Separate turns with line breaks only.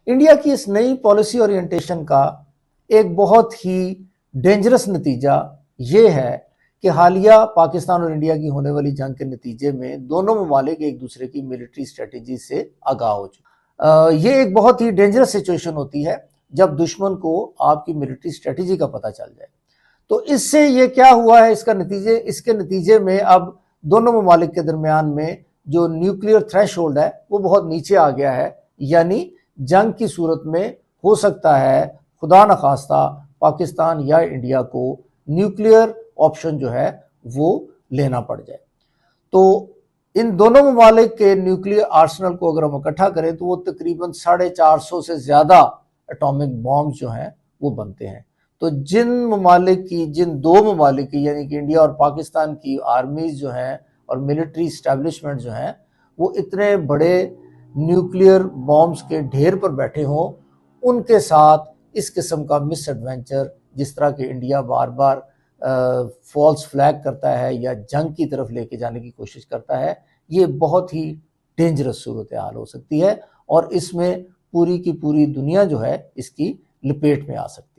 India की इस नई पॉलिसी ओरिएंटेशन का एक बहुत ही डेंजरस नतीजा ये है कि हालिया पाकिस्तान और इंडिया की होने वाली जंग के नतीजे में दोनों ममालिक एक दूसरे की मिलिट्री स्ट्रेटेजी से आगाह हो चुके। ये एक बहुत ही डेंजरस सिचुएशन होती है जब दुश्मन को आपकी मिलिट्री स्ट्रेटेजी का पता चल जाए। तो इससे ये क्या हुआ है, इसके नतीजे में अब दोनों ममालिक के दरमियान में जो न्यूक्लियर थ्रेशोल्ड है वो बहुत नीचे आ गया है। यानी जंग की सूरत में हो सकता है खुदा न खास्ता पाकिस्तान या इंडिया को न्यूक्लियर ऑप्शन जो है वो लेना पड़ जाए। तो इन दोनों ममालिक के न्यूक्लियर आर्सेनल को अगर हम इकट्ठा करें तो वो तकरीबन 450 से ज़्यादा एटॉमिक बॉम्ब जो हैं वो बनते हैं। तो जिन दो ममालिक की यानी कि इंडिया और पाकिस्तान की आर्मीज जो हैं और मिलिट्री इस्टेब्लिशमेंट जो हैं वो इतने बड़े न्यूक्लियर बॉम्ब्स के ढेर पर बैठे हों, उनके साथ इस किस्म का मिस एडवेंचर जिस तरह के इंडिया बार बार फॉल्स फ्लैग करता है या जंग की तरफ लेके जाने की कोशिश करता है, ये बहुत ही डेंजरस सूरत हाल हो सकती है और इसमें पूरी की पूरी दुनिया जो है इसकी लपेट में आ सकती है।